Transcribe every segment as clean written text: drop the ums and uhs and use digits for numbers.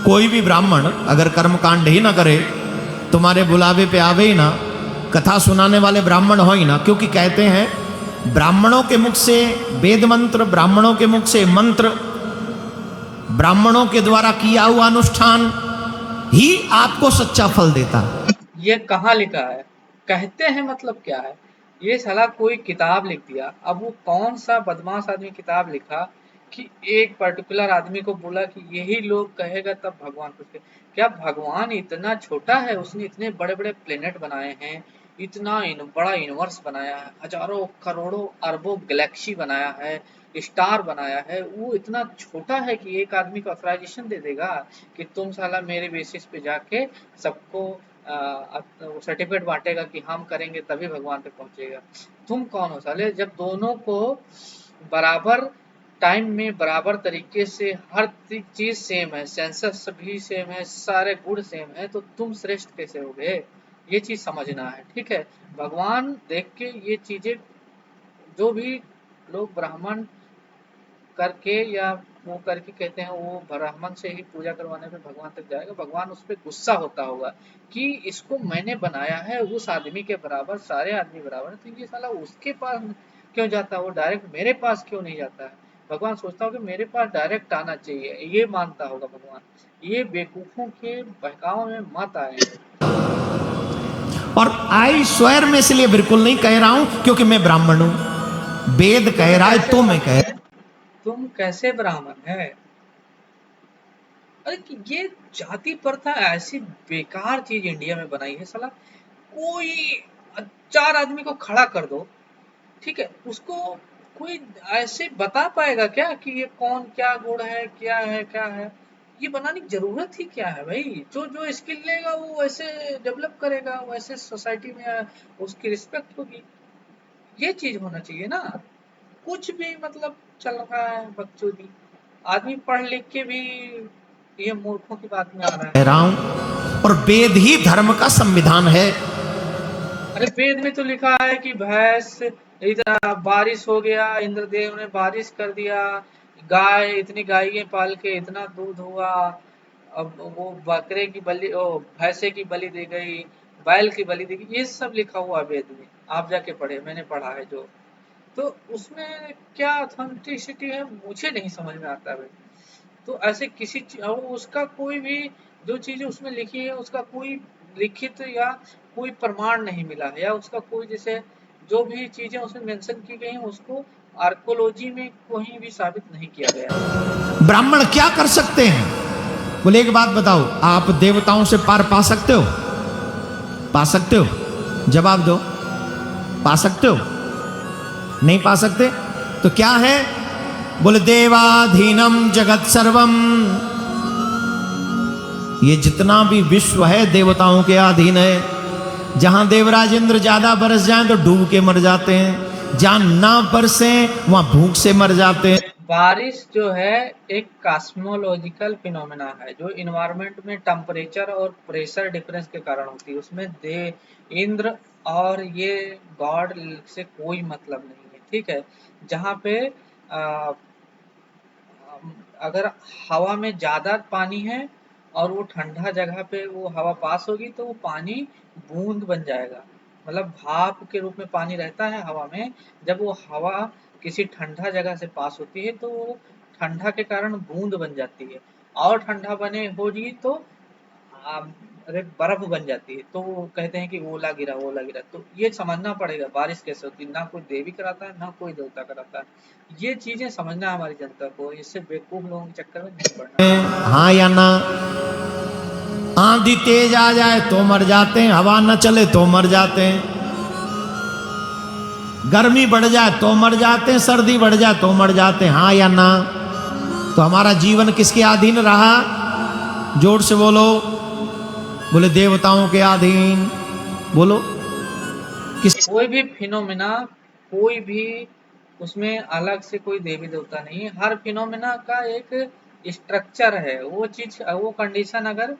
कोई भी ब्राह्मण अगर कर्मकांड ही ना करे, तुम्हारे बुलावे पे आवे ही ना, कथा सुनाने वाले ब्राह्मण हो ही ना, क्योंकि कहते हैं ब्राह्मणों के मुख से वेद मंत्र, ब्राह्मणों के मुख से मंत्र, ब्राह्मणों के द्वारा किया हुआ अनुष्ठान ही आपको सच्चा फल देता। ये कहाँ लिखा है? कहते हैं मतलब क्या है? ये साला कोई किताब लिख दिया। अब वो कौन सा बदमाश आदमी किताब लिखा कि एक पर्टिकुलर आदमी को बोला कि यही लोग कहेगा तब भगवान कुछ क्या भगवान इतना छोटा है? उसने इतने बड़े बड़े प्लेनेट बनाए हैं, इतना बड़ा यूनिवर्स बनाया है, हजारों करोड़ों अरबों गैलेक्सी बनाया है, स्टार बनाया है। वो इतना छोटा है कि एक आदमी को ऑथराइजेशन दे देगा कि तुम साला मेरे बेसिस पे जाके सबको सर्टिफिकेट बांटेगा कि हम करेंगे तभी भगवान पे पहुंचेगा। तुम कौन हो साले? जब दोनों को बराबर टाइम में बराबर तरीके से हर चीज सेम है, सेंसस भी सेम है, सारे गुण सेम है, तो तुम श्रेष्ठ कैसे हो गए? ये चीज समझना है, ठीक है? भगवान देख के ये चीजें, जो भी लोग ब्राह्मण करके या वो करके कहते हैं वो ब्राह्मण से ही पूजा करवाने पे भगवान तक जाएगा, भगवान उस पर गुस्सा होता होगा कि इसको मैंने बनाया है उस आदमी के बराबर, सारे आदमी बराबर है, तो ये साला उसके पास क्यों जाता है? वो डायरेक्ट मेरे पास क्यों नहीं जाता है? भगवान सोचता होगा मेरे पास डायरेक्ट आना चाहिए, ये मानता होगा भगवान। ये बेवकूफों के बहकाव में मत आए। और आई स्वेर में इसलिए बिल्कुल नहीं कह रहा हूं क्योंकि मैं ब्राह्मण हूं, वेद कह रहा है तो मैं कह रहा हूं। तुम कैसे ब्राह्मण है? अरे कि ये जाति प्रथा ऐसी बेकार चीज इंडिया में बनाई है साला। कोई चार आदमी को खड़ा कर दो, ठीक है, उसको कोई ऐसे बता पाएगा क्या कि ये कौन क्या गुण है, क्या है, क्या है? ये बनाने की जरूरत ही क्या है भाई? जो जो स्किल लेगा वो वैसे डेवलप करेगा, वैसे सोसाइटी में उसकी रिस्पेक्ट होगी। ये चीज होना चाहिए ना। कुछ भी मतलब चल रहा है बकचोदी। आदमी पढ़ लिख के भी ये मूर्खों की बात में आ रहा कह है। रहा हूं, और वेद ही धर्म का संविधान है। अरे वेद में तो लिखा है कि भैंस इतना बारिश हो गया, इंद्रदेव ने बारिश कर दिया, गाय इतनी गायें पाल के इतना दूध हुआ, अब वो बकरे की बलि, ओ भैंसे की बलि दी गई, बैल की बलि दी गई, ये सब लिखा हुआ है वेद में। आप जाके पढ़े, मैंने पढ़ा है जो। तो उसमें क्या ऑथेंटिसिटी है मुझे नहीं समझ में आता भाई। तो ऐसे किसी और उसका कोई भी जो चीजें उसमें लिखी है उसका कोई लिखित या कोई प्रमाण नहीं मिला है, या उसका कोई जैसे जो भी चीजें उसमें मेंशन की गई हैं उसको आर्कोलॉजी में कहीं भी साबित नहीं किया गया है। ब्राह्मण क्या कर सकते हैं? बोले एक बात बताओ, आप देवताओं से पार पा सकते हो? पा सकते हो? जवाब दो। पा सकते हो? नहीं पा सकते? तो क्या है? बोले देवाधीनम जगत सर्वम, ये जितना भी विश्व है देवताओं के अधीन है। जहां देवराज इंद्र ज्यादा बरस जाएं तो डूब के मर जाते हैं, जहां ना बरसे वहां भूख से मर जाते हैं। बारिश जो है एक कॉस्मोलॉजिकल फिनोमेना है जो इन्वायरमेंट में टेम्परेचर और प्रेशर डिफरेंस के कारण होती है। उसमें दे इंद्र और ये गॉड से कोई मतलब नहीं है, ठीक है? जहाँ पे आ, अगर हवा में ज्यादा पानी है और वो ठंडा जगह पे वो हवा पास होगी तो वो पानी बूंद बन जाएगा, मतलब भाप के रूप में पानी रहता है हवा में। जब वो हवा किसी ठंडा जगह से पास होती है तो वो ठंडा के कारण बूंद बन जाती है, और ठंडा बने होगी तो अरे बर्फ बन जाती है, तो वो कहते हैं कि ओला गिरा, ओला गिरा। तो ये समझना पड़ेगा बारिश कैसे होती है। ना कोई देवी कराता है ना कोई देवता कराता है। ये चीजें समझना है हमारी जनता को, इससे बेवकूफ लोगों के चक्कर में नहीं पड़ना है। हाँ या ना? आंधी तेज आ जाए तो मर जाते हैं, हवा न चले तो मर जाते हैं, गर्मी बढ़ जाए तो मर जाते हैं, सर्दी बढ़ जाए तो मर जाते हैं। हाँ या ना? तो हमारा जीवन किसके अधीन रहा? जोर से बोलो। बोले देवताओं के अधीन। बोलो किस? कोई भी फिनोमेना, कोई भी उसमें अलग से कोई देवी देवता नहीं है। हर फिनोमेना का एक स्ट्रक्चर है, वो चीज वो कंडीशन अगर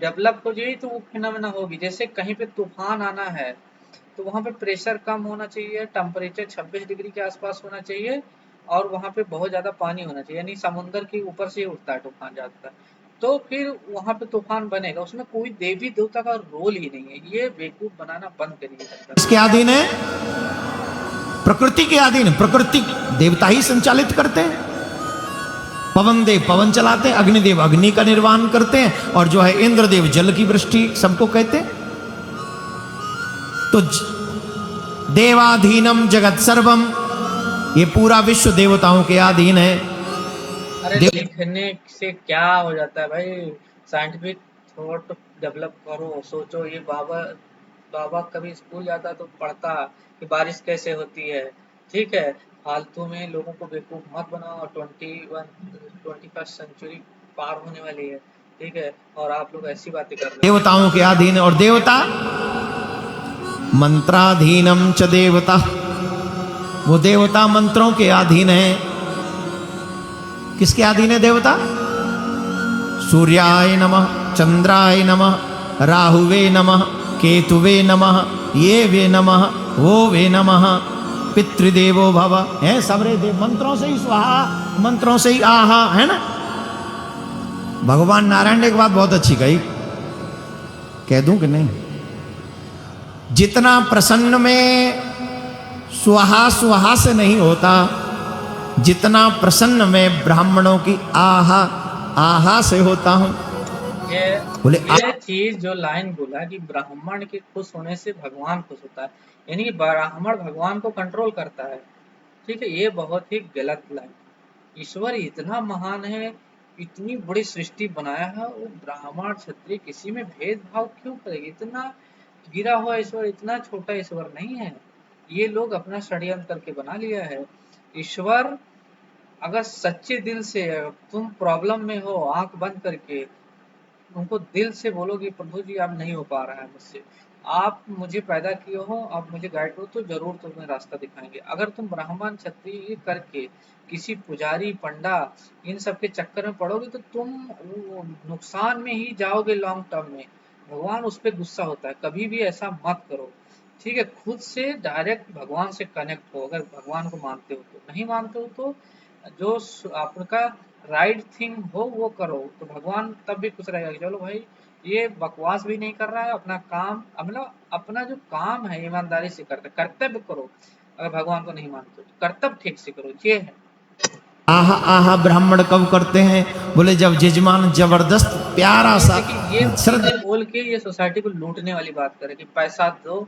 डेवलप हो जाए तो वो फिनोमेना होगी। जैसे कहीं पे तूफान आना है तो वहां पे प्रेशर कम होना चाहिए, टेम्परेचर 26 डिग्री के आसपास होना चाहिए, और वहां पे बहुत ज्यादा पानी होना चाहिए, यानी समुद्र के ऊपर से ही उठता है तूफान ज्यादातर। तो फिर वहां पे तूफान बनेगा, उसमें कोई देवी देवता का रोल ही नहीं है। ये बेवकूफ बनाना बंद करिए सब। किसके अधीन है? प्रकृति के अधीन। प्रकृति देवता ही संचालित करते हैं। पवन देव पवन चलाते हैं, अग्निदेव अग्नि का निर्वाण करते हैं, और जो है इंद्रदेव जल की वृष्टि सबको कहते हैं। तो देवाधीनम जगत सर्वम, ये पूरा विश्व देवताओं के अधीन है। अरे लिखने से क्या हो जाता है भाई, साइंटिफिक थॉट डेवलप करो, सोचो। ये बाबा बाबा कभी स्कूल जाता तो पढ़ता कि बारिश कैसे होती है, ठीक है। फालतू में लोगों को बेवकूफ मत बनाओ। 21st सेंचुरी पार होने वाली है, ठीक है, और आप लोग ऐसी बातें कर रहे हो। देवताओं के अधीन, और देवता मंत्राधीनम च देवता, वो देवता मंत्रों के अधीन है। किसके अधीन है देवता? सूर्याय नमः, चंद्राय नमः, राहुवे नमः, केतुवे नमः, ये वे नमः, वो वे नमः, पितृदेवो भव, है सबरे देव। मंत्रों से ही स्वाहा, मंत्रों से ही आहा, है ना। भगवान नारायण ने एक बात बहुत अच्छी कही, कह दूं कि नहीं? जितना प्रसन्न में स्वाहा स्वाहा से नहीं होता, जितना प्रसन्न में ब्राह्मणों की आहा आहा से होता हूं। बोले ये चीज जो लाइन बोला कि ब्राह्मण के खुश होने से भगवान खुश होता है, यानी कि ब्राह्मण भगवान को कंट्रोल करता है, ठीक है। ये बहुत ही गलत लाइन। ईश्वर इतना महान है, इतनी बड़ी सृष्टि बनाया है, वो ब्राह्मण क्षत्रिय किसी में भेदभाव क्यों करेगी? इतना गिरा हुआ ईश्वर इतना छोटा ईश्वर नहीं है। ये लोग अपना षड्यंत्र करके बना लिया है। ईश्वर अगर सच्चे दिल से, तुम प्रॉब्लम में हो, आंख बंद करके उनको दिल से बोलोगे प्रभु जी अब नहीं हो पा रहा है मुझसे, आप मुझे पैदा किए हो, आप मुझे गाइड करो, तो जरूर तुम्हें रास्ता दिखाएंगे। अगर तुम ब्राह्मण क्षत्रिय करके किसी पुजारी पंडा इन सब के चक्कर में पड़ोगे तो तुम नुकसान में ही जाओगे लॉन्ग टर्म में। भगवान उस पर गुस्सा होता है, कभी भी ऐसा मत करो, ठीक है। खुद से डायरेक्ट भगवान से कनेक्ट हो। अगर भगवान को मानते हो तो, नहीं मानते हो तो जो आपका राइट थिंग हो वो करो, तो भगवान तब भी खुश रहेगा कि चलो भाई ये बकवास भी नहीं कर रहा है, अपना काम, मतलब अपना जो काम है ईमानदारी से करते, कर्तव्य करो। अगर भगवान को नहीं मानते तो कर्तव्य ठीक से करो, ये है। आहा आहा ब्राह्मण कब करते हैं? बोले जब जजमान जबरदस्त प्यारा सा ये चीजें बोल के ये सोसाइटी को लूटने वाली बात करे कि पैसा दो।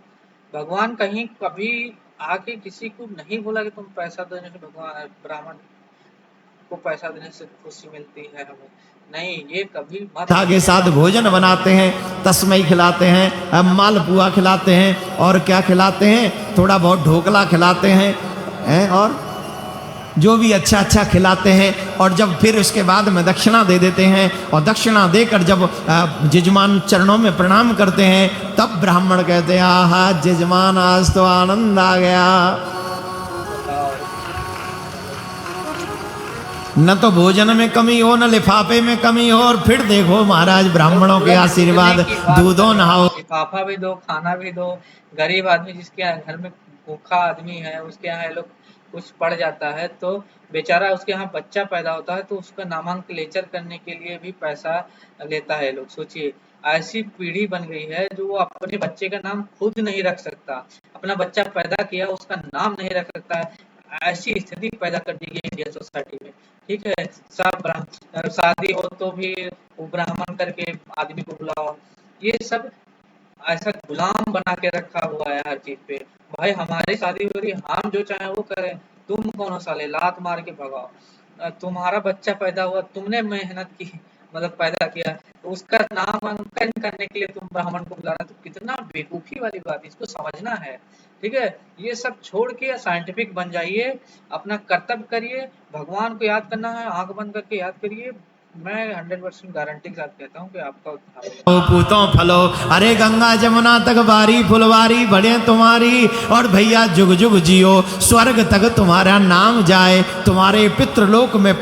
भगवान कहीं कभी आके किसी को नहीं बोला कि तुम पैसा देने से भगवान ब्राह्मण को पैसा देने से खुशी मिलती है हमें, नहीं, ये कभी मत। के साथ भोजन बनाते हैं, तस्मई खिलाते हैं, मालपुआ खिलाते हैं, और क्या खिलाते हैं? थोड़ा बहुत ढोकला खिलाते हैं, और जो भी अच्छा अच्छा खिलाते हैं। और जब फिर उसके बाद में दक्षिणा दे देते हैं, और दक्षिणा देकर जब जजमान चरणों में प्रणाम करते हैं, तब ब्राह्मण कहते हैं आहा जजमान आज तो आनंद आ गया। न तो भोजन में कमी हो, न लिफाफे में कमी हो, और फिर देखो महाराज ब्राह्मणों के आशीर्वाद, दूधो नहाओ। लिफाफा भी दो, खाना भी दो। गरीब आदमी जिसके यहाँ घर में भूखा आदमी है, उसके यहाँ लोग कुछ पड़ जाता है तो बेचारा, उसके यहाँ बच्चा पैदा होता है तो उसका नामांकन करने के लिए भी पैसा लेता है लोग। सोचिए, ऐसी पीढ़ी बन गई है जो वो अपने बच्चे का नाम खुद नहीं रख सकता, अपना बच्चा पैदा किया उसका नाम नहीं रख सकता है। ऐसी स्थिति पैदा कर दी गई इंडियन सोसाइटी में, ठीक है। सब शादी हो तो भी वो ब्राह्मण करके आदमी को बुलाओ, ये सब ऐसा गुलाम बना के रखा हुआ है हर चीज पे। भाई हमारी शादी हो रही, हम जो चाहे वो करें, तुम कौन साले लात मार के भगाओ। तुम्हारा बच्चा पैदा हुआ, तुमने मेहनत की, मतलब पैदा किया, तो उसका नामांकन करने के लिए तुम ब्राह्मण को बुला रहे, तो कितना बेवकूफी वाली बात, इसको समझना है, ठीक है। ये सब छोड़ के साइंटिफिक बन जाइए, अपना कर्तव्य करिए, भगवान को याद करना है, आंख बंद करके याद करिए। मैं 100% गारंटी के साथ कहता हूँ कि आपका उद्धार पूतों फलो, अरे गंगा जमुना तक बारी फुलवारी बढ़े तुम्हारी, और भैया जुग जुग जियो, स्वर्ग तक तुम्हारा नाम जाए, तुम्हारे पितृलोक में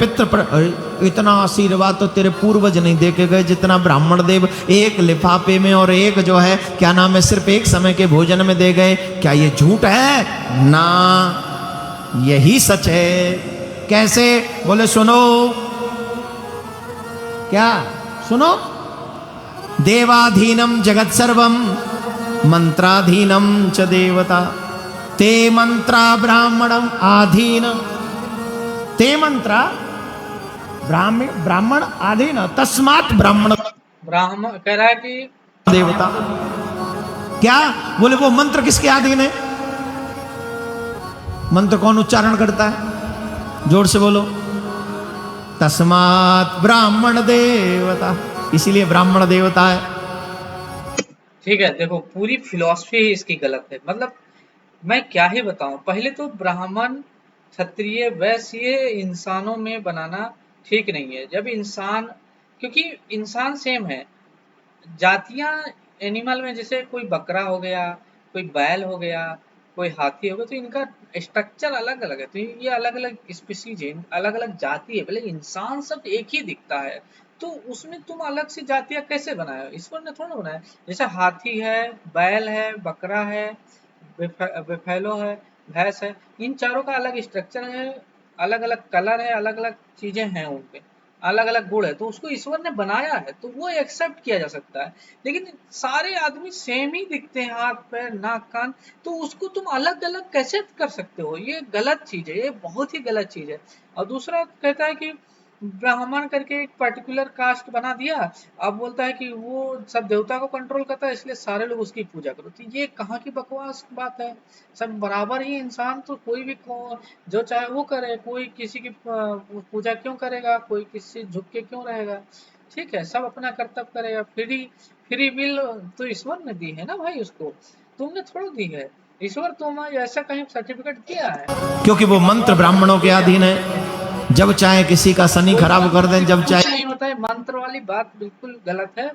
इतना आशीर्वाद तो तेरे पूर्वज नहीं दे के गए जितना ब्राह्मण देव एक लिफाफे में और एक जो है क्या नाम है सिर्फ एक समय के भोजन में दे गए। क्या ये झूठ है? ना, यही सच है। कैसे? बोले सुनो, क्या सुनो, देवाधीनम जगत सर्वम मंत्राधीनम च देवता ते मंत्रा ब्राह्मणम आधीन, ते मंत्रा ब्राह्मण आधीन तस्मात् ब्राह्मण ब्राह्मण कह रहा है कि देवता। क्या बोले? वो मंत्र किसके अधीन है? मंत्र कौन उच्चारण करता है? जोर से बोलो। तस्मात् ब्राह्मण देवता, इसीलिए ब्राह्मण देवता है। ठीक है, देखो पूरी फिलॉसफी ही इसकी गलत है। मतलब मैं क्या ही बताऊं। पहले तो ब्राह्मण क्षत्रिय वैश्य ये इंसानों में बनाना ठीक नहीं है। जब इंसान, क्योंकि इंसान सेम है, जातियां एनिमल में जैसे कोई बकरा हो गया, कोई बैल हो गया, कोई हाथी हो गया, तो इनका स्ट्रक्चर अलग अलग है। तो ये अलग अलग स्पीसीज है, अलग अलग जाति है। भले इंसान सब एक ही दिखता है, तो उसमें तुम अलग से जातियां कैसे बनाए हो? ईश्वर ने थोड़ा बनाया। जैसे हाथी है, बैल है, बकरा है, बेफेलो है, भैंस है, इन चारों का अलग स्ट्रक्चर है, अलग अलग कलर है, अलग अलग चीजें हैं उनपे, अलग अलग गुण है, तो उसको ईश्वर ने बनाया है, तो वो एक्सेप्ट किया जा सकता है। लेकिन सारे आदमी सेम ही दिखते हैं, हाथ पैर नाक कान, तो उसको तुम अलग अलग कैसे कर सकते हो? ये गलत चीज है, ये बहुत ही गलत चीज है। और दूसरा कहता है कि ब्राह्मण करके एक पर्टिकुलर कास्ट बना दिया, अब बोलता है कि वो सब देवता को कंट्रोल करता है, इसलिए सारे लोग उसकी पूजा करो। तो ये कहाँ की बकवास बात है? सब बराबर ही इंसान, तो कोई भी जो चाहे वो करे, कोई किसी की पूजा क्यों करेगा, कोई किसी से झुक के क्यों रहेगा? ठीक है, सब अपना कर्तव्य करेगा। फ्री फ्री विल तो ईश्वर ने दी है ना भाई, उसको तुमने थोड़ा दी है। ईश्वर तुम्हें ऐसा कहीं सर्टिफिकेट दिया है? क्योंकि वो मंत्र ब्राह्मणों के अधीन है। जब चाहे किसी का शनि खराब कर दें, जब चाहे। नहीं होता है, मंत्र वाली बात बिल्कुल गलत है।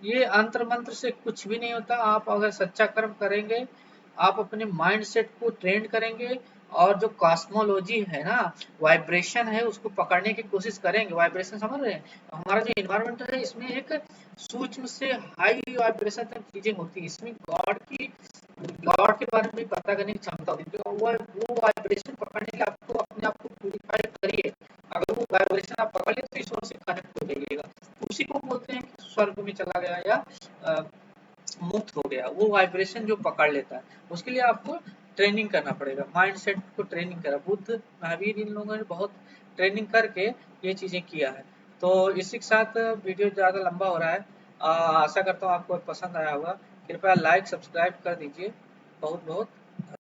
ये अंतर मंत्र से कुछ भी नहीं होता। आप अगर सच्चा कर्म करेंगे, आप अपने माइंड सेट को ट्रेन करेंगे, और जो कॉस्मोलॉजी है ना, वाइब्रेशन है, उसको पकड़ने की कोशिश करेंगे। वाइब्रेशन समझ रहे हैं? हमारा जो इन्वायरमेंट है, इसमें एक सूक्ष्म से हाई वाइब्रेशन तक चीजें होती है। इसमें गॉड के बारे में पता करने की क्षमता होती है। तो वो वाइब्रेशन पकड़ने के लिए आपको अपने आप को प्यूरिफाई करिए। अगर वो वाइब्रेशन आप पकड़ लेते, तो ईश्वर से कनेक्ट हो जाइएगा। उसी को बोलते हैं कि स्वर्ग में चला गया या मुक्त हो गया। वो वाइब्रेशन जो पकड़ लेता है, उसके लिए आपको ट्रेनिंग करना पड़ेगा, माइंड सेट को ट्रेनिंग करा। बुद्ध, महावीर, इन लोगों ने बहुत ट्रेनिंग करके ये चीजें किया है। तो इसी के साथ वीडियो ज़्यादा लंबा हो रहा है। आशा करता हूँ आपको पसंद आया होगा। कृपया लाइक सब्सक्राइब कर दीजिए। बहुत बहुत